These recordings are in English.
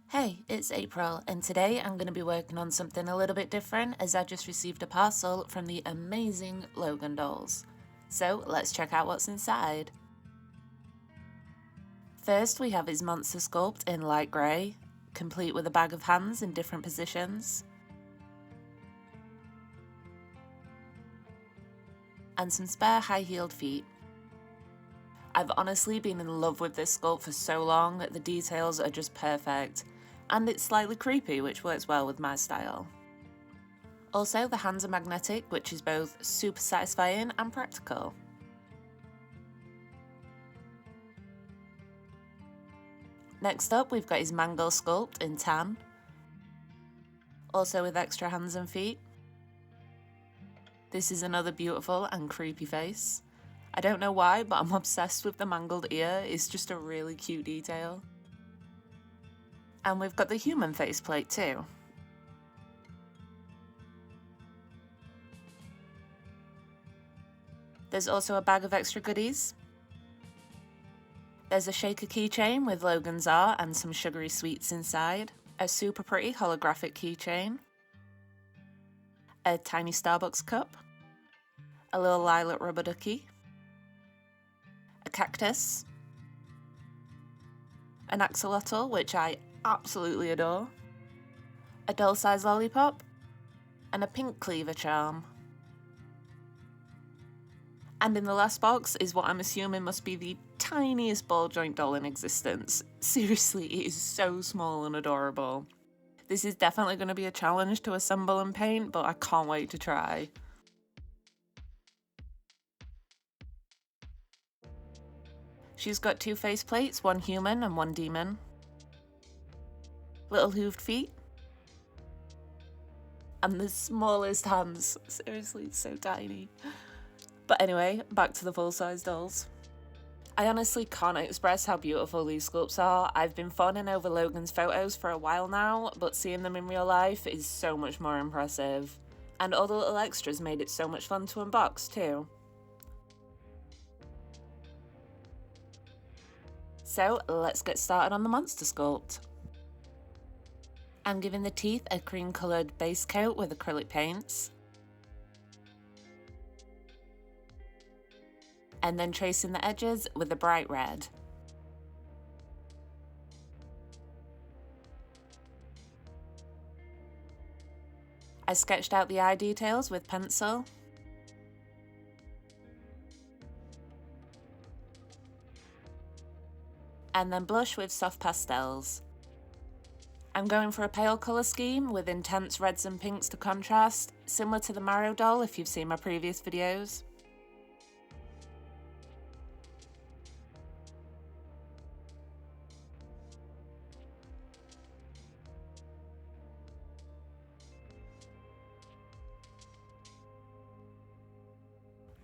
Hey, it's April, and today I'm going to be working on something a little bit different as I just received a parcel from the amazing LoganDolls. So let's check out what's inside. First, we have his monster sculpt in light grey, complete with a bag of hands in different positions, and some spare high-heeled feet. I've honestly been in love with this sculpt for so long, the details are just perfect, and it's slightly creepy, which works well with my style. Also, the hands are magnetic, which is both super satisfying and practical. Next up, we've got his mango sculpt in tan, also with extra hands and feet. This is another beautiful and creepy face. I don't know why, but I'm obsessed with the mangled ear, it's just a really cute detail. And we've got the human faceplate too. There's also a bag of extra goodies. There's a shaker keychain with Logan's art and some sugary sweets inside, a super pretty holographic keychain, a tiny Starbucks cup, a little lilac rubber ducky, a cactus, an axolotl, which I absolutely adore, a doll-sized lollipop, and a pink cleaver charm. And in the last box is what I'm assuming must be the tiniest ball joint doll in existence. Seriously, it is so small and adorable. This is definitely going to be a challenge to assemble and paint, but I can't wait to try. She's got two faceplates, one human and one demon. Little hooved feet. And the smallest hands. Seriously, it's so tiny. But anyway, back to the full-size dolls. I honestly can't express how beautiful these sculpts are. I've been fawning over Logan's photos for a while now, but seeing them in real life is so much more impressive. And all the little extras made it so much fun to unbox too. So let's get started on the monster sculpt. I'm giving the teeth a cream coloured base coat with acrylic paints, and then tracing the edges with a bright red. I sketched out the eye details with pencil, and then blush with soft pastels. I'm going for a pale colour scheme with intense reds and pinks to contrast, similar to the Mario doll if you've seen my previous videos.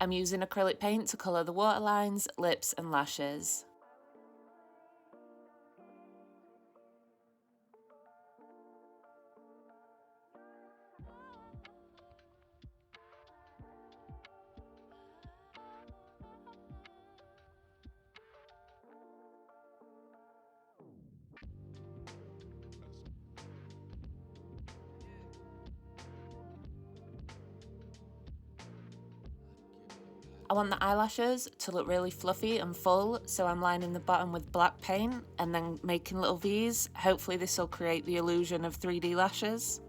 I'm using acrylic paint to colour the waterlines, lips and lashes. I want the eyelashes to look really fluffy and full, so I'm lining the bottom with black paint and then making little V's. Hopefully this will create the illusion of 3D lashes.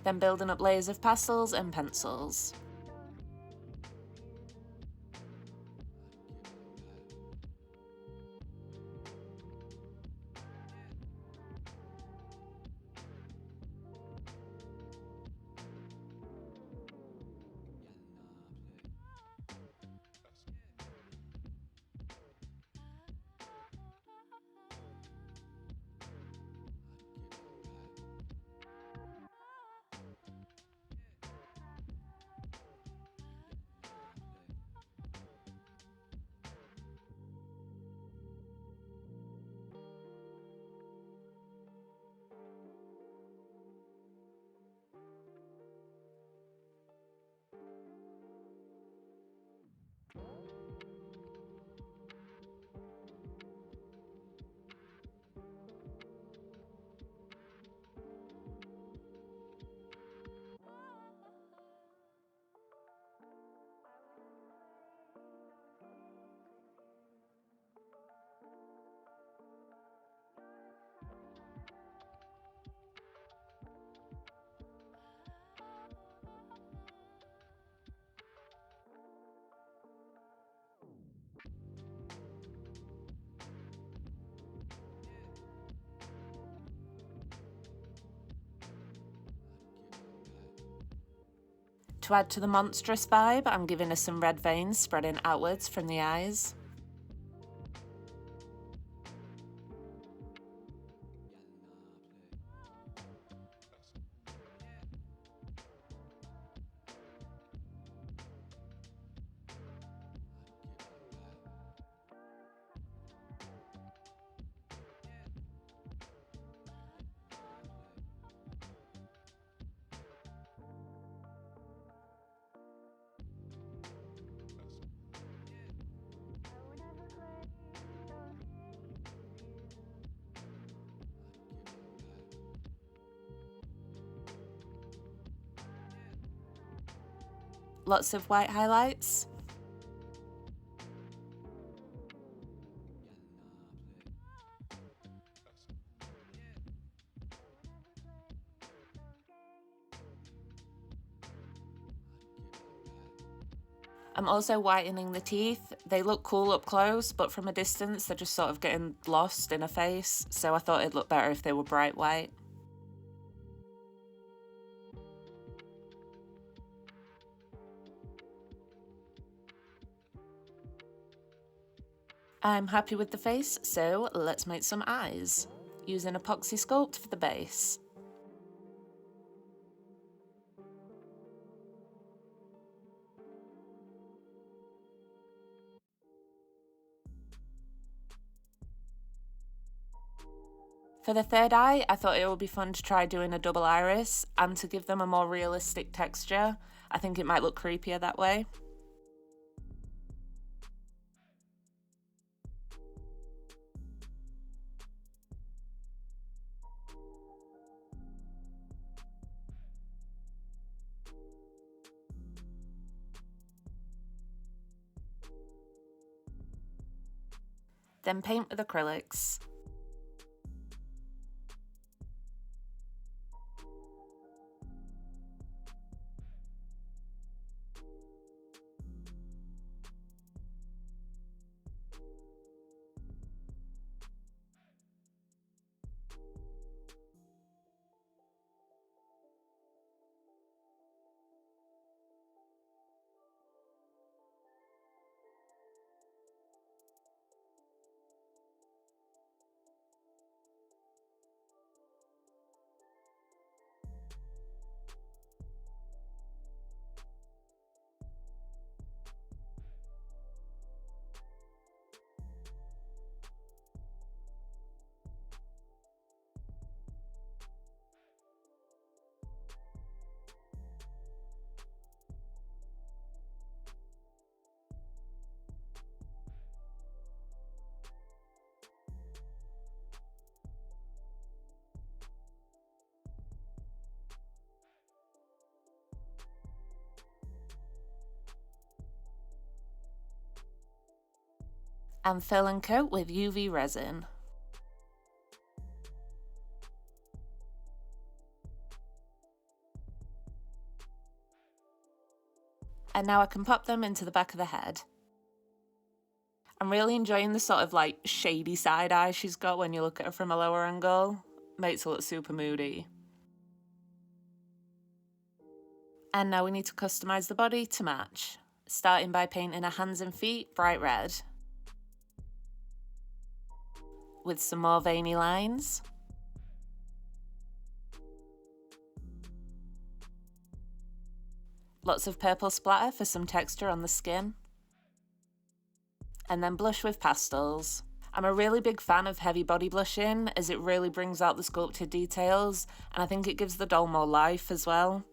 Then building up layers of pastels and pencils. To add to the monstrous vibe, I'm giving her some red veins spreading outwards from the eyes. Lots of white highlights. I'm also whitening the teeth. They look cool up close, but from a distance they're just sort of getting lost in her face, so I thought it'd look better if they were bright white. I'm happy with the face, so let's make some eyes. Using Apoxie Sculpt for the base. For the third eye, I thought it would be fun to try doing a double iris and to give them a more realistic texture. I think it might look creepier that way. Then paint with acrylics. And fill and coat with UV resin. And now I can pop them into the back of the head. I'm really enjoying the sort of like shady side eye she's got when you look at her from a lower angle. Makes her look super moody. And now we need to customise the body to match, starting by painting her hands and feet bright red. With some more veiny lines. Lots of purple splatter for some texture on the skin. And then blush with pastels. I'm a really big fan of heavy body blushing as it really brings out the sculpted details, and I think it gives the doll more life as well.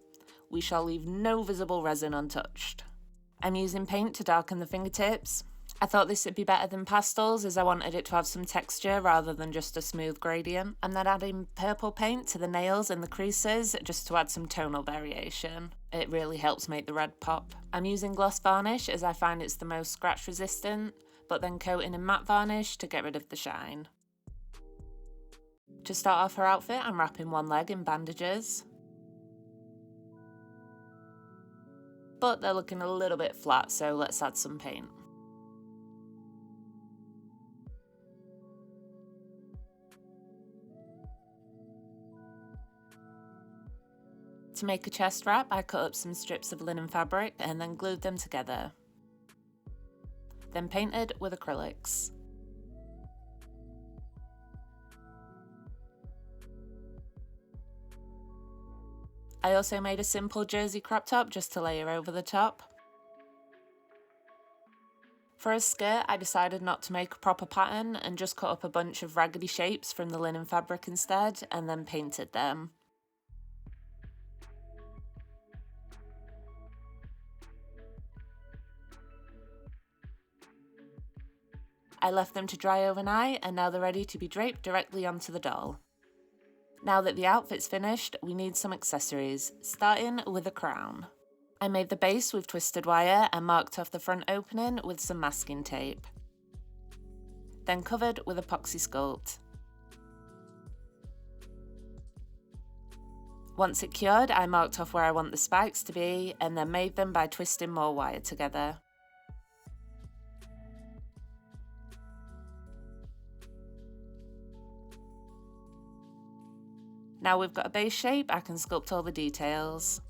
We shall leave no visible resin untouched. I'm using paint to darken the fingertips. I thought this would be better than pastels as I wanted it to have some texture rather than just a smooth gradient. I'm then adding purple paint to the nails and the creases just to add some tonal variation. It really helps make the red pop. I'm using gloss varnish as I find it's the most scratch resistant, but then coating in matte varnish to get rid of the shine. To start off her outfit, I'm wrapping one leg in bandages. But they're looking a little bit flat, so let's add some paint. To make a chest wrap, I cut up some strips of linen fabric and then glued them together. Then painted with acrylics. I also made a simple jersey crop top just to layer over the top. For a skirt, I decided not to make a proper pattern and just cut up a bunch of raggedy shapes from the linen fabric instead and then painted them. I left them to dry overnight and now they're ready to be draped directly onto the doll. Now that the outfit's finished, we need some accessories, starting with a crown. I made the base with twisted wire and marked off the front opening with some masking tape. Then covered with Apoxie Sculpt. Once it cured, I marked off where I want the spikes to be and then made them by twisting more wire together. Now we've got a base shape, I can sculpt all the details.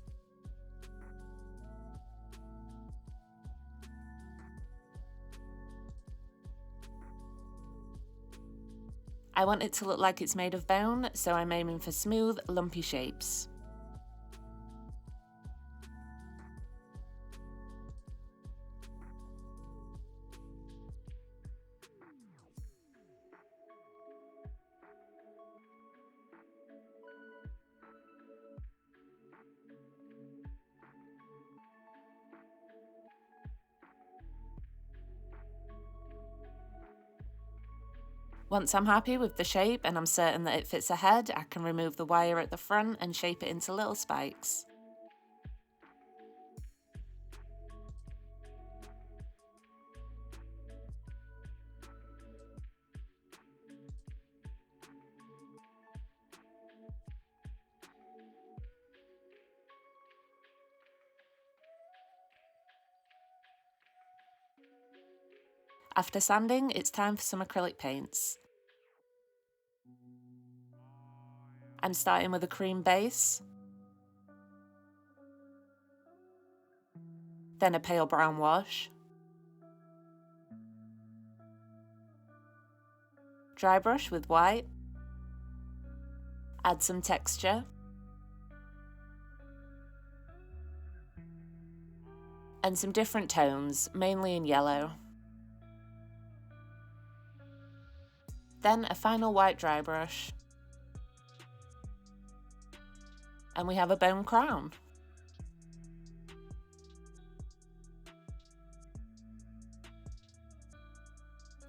I want it to look like it's made of bone, so I'm aiming for smooth, lumpy shapes. Once I'm happy with the shape and I'm certain that it fits a head, I can remove the wire at the front and shape it into little spikes. After sanding, it's time for some acrylic paints. I'm starting with a cream base, then a pale brown wash, dry brush with white, add some texture, and some different tones, mainly in yellow. Then a final white dry brush. And we have a bone crown.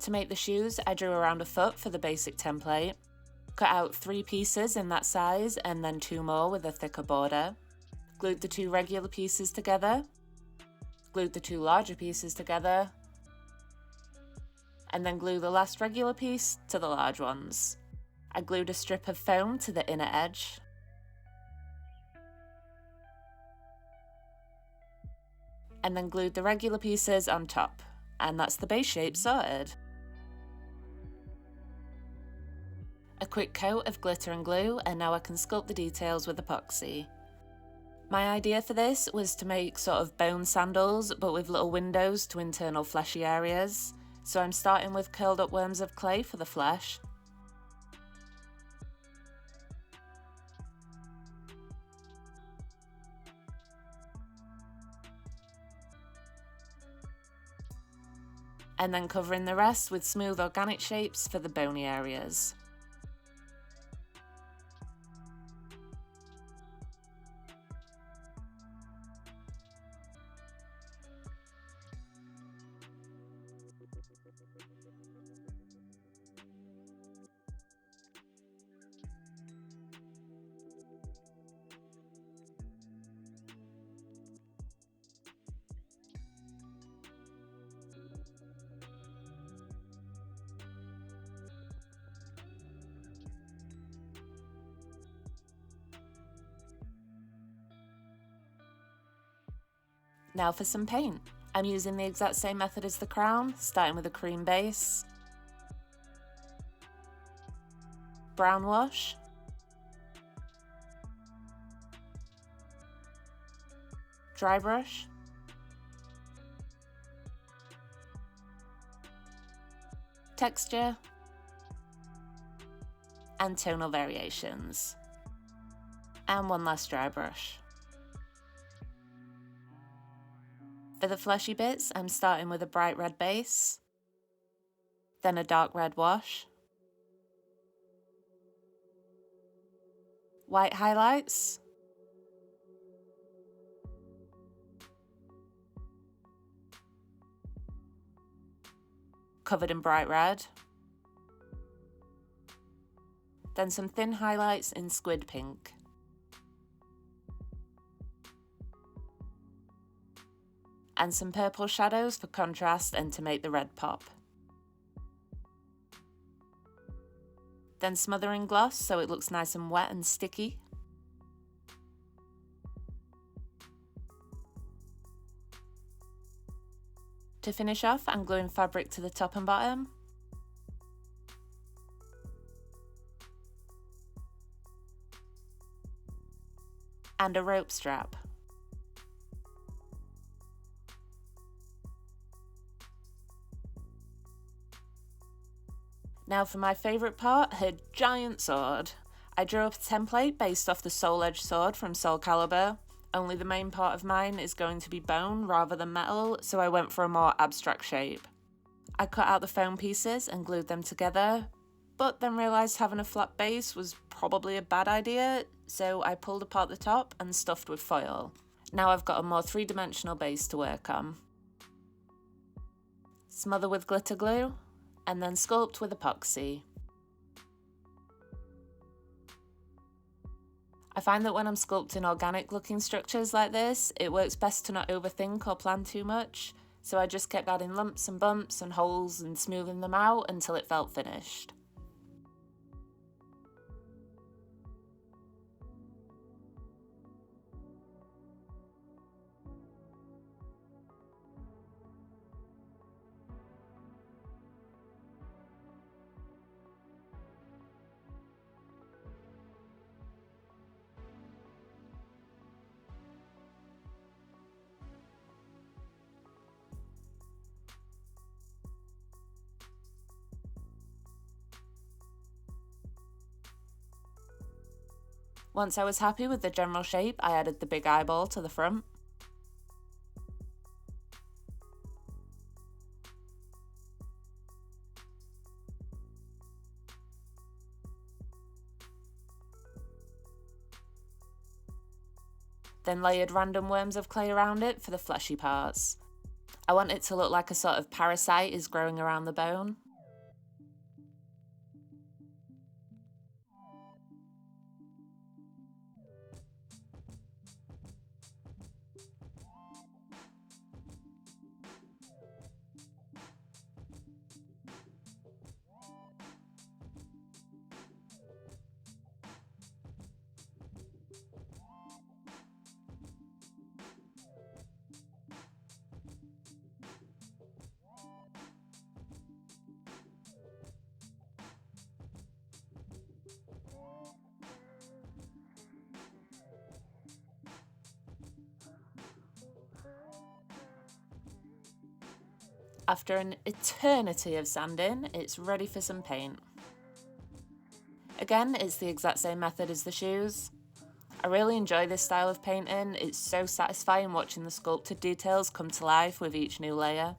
To make the shoes, I drew around a foot for the basic template, cut out 3 pieces in that size and then 2 more with a thicker border, glued the 2 regular pieces together, glued the 2 larger pieces together, and then glue the last regular piece to the large ones. I glued a strip of foam to the inner edge. And then glued the regular pieces on top, and that's the base shape sorted. A quick coat of glitter and glue, and now I can sculpt the details with epoxy. My idea for this was to make sort of bone sandals, but with little windows to internal fleshy areas, so I'm starting with curled up worms of clay for the flesh. And then covering the rest with smooth organic shapes for the bony areas. Now for some paint. I'm using the exact same method as the crown, starting with a cream base, brown wash, dry brush, texture, and tonal variations. And one last dry brush. For the fleshy bits, I'm starting with a bright red base, then a dark red wash, white highlights, covered in bright red, then some thin highlights in squid pink. And some purple shadows for contrast and to make the red pop. Then smothering gloss so it looks nice and wet and sticky. To finish off, I'm gluing fabric to the top and bottom. And a rope strap. Now for my favourite part, her giant sword. I drew up a template based off the Soul Edge sword from Soul Calibur, only the main part of mine is going to be bone rather than metal, so I went for a more abstract shape. I cut out the foam pieces and glued them together, but then realised having a flat base was probably a bad idea, so I pulled apart the top and stuffed with foil. Now I've got a more three-dimensional base to work on. Smother with glitter glue, and then sculpt with epoxy. I find that when I'm sculpting organic looking structures like this, it works best to not overthink or plan too much, so I just kept adding lumps and bumps and holes and smoothing them out until it felt finished. Once I was happy with the general shape, I added the big eyeball to the front. Then layered random worms of clay around it for the fleshy parts. I want it to look like a sort of parasite is growing around the bone. After an eternity of sanding, it's ready for some paint. Again, it's the exact same method as the shoes. I really enjoy this style of painting, it's so satisfying watching the sculpted details come to life with each new layer.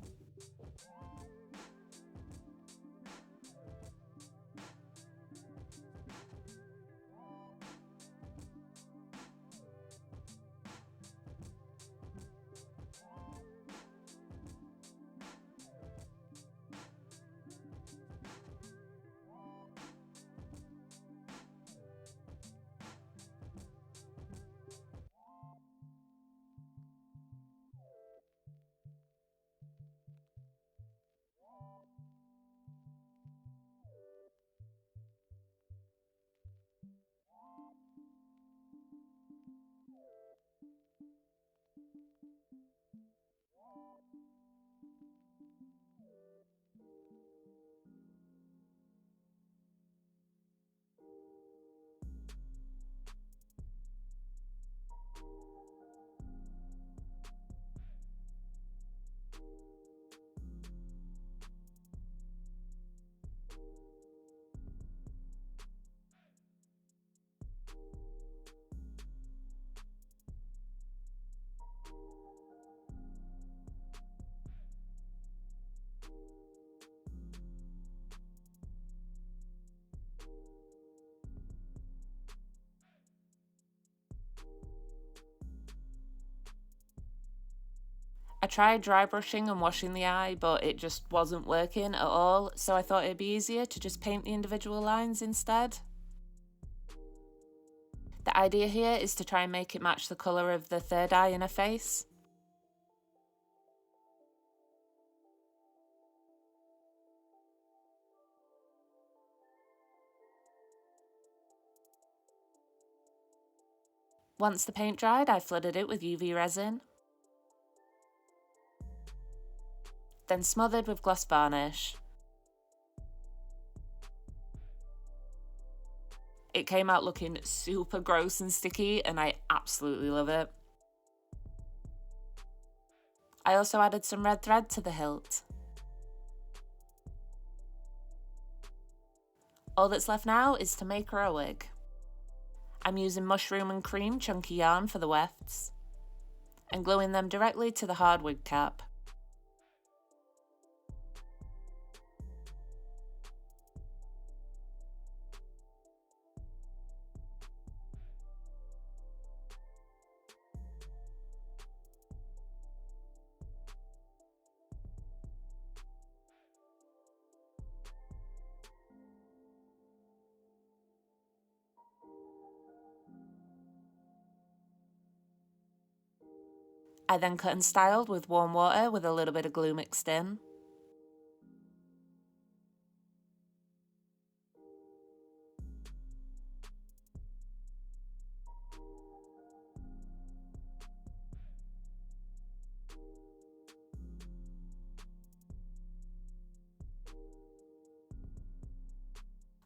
tried dry brushing and washing the eye, but it just wasn't working at all, so I thought it'd be easier to just paint the individual lines instead. The idea here is to try and make it match the colour of the third eye in her face. Once the paint dried, I flooded it with UV resin, then smothered with gloss varnish. It came out looking super gross and sticky, and I absolutely love it. I also added some red thread to the hilt. All that's left now is to make her a wig. I'm using mushroom and cream chunky yarn for the wefts, and gluing them directly to the hard wig cap. I then cut and styled with warm water with a little bit of glue mixed in.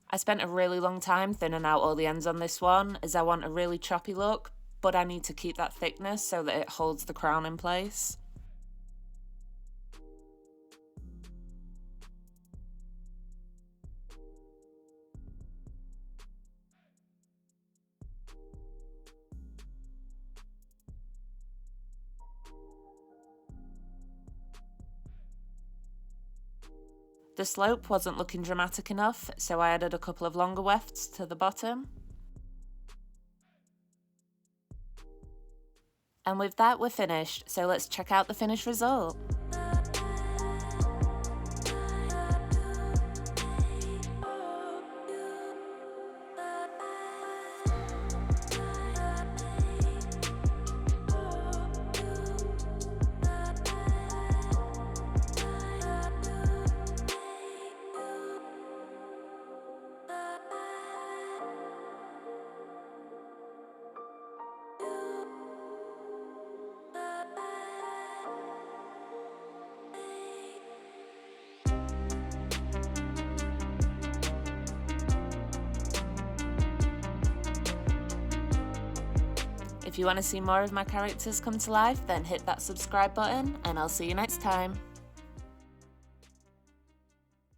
I spent a really long time thinning out all the ends on this one, as I want a really choppy look, but I need to keep that thickness so that it holds the crown in place. The slope wasn't looking dramatic enough, so I added a couple of longer wefts to the bottom. And with that, we're finished, so let's check out the finished result. If you want to see more of my characters come to life, then hit that subscribe button, and I'll see you next time.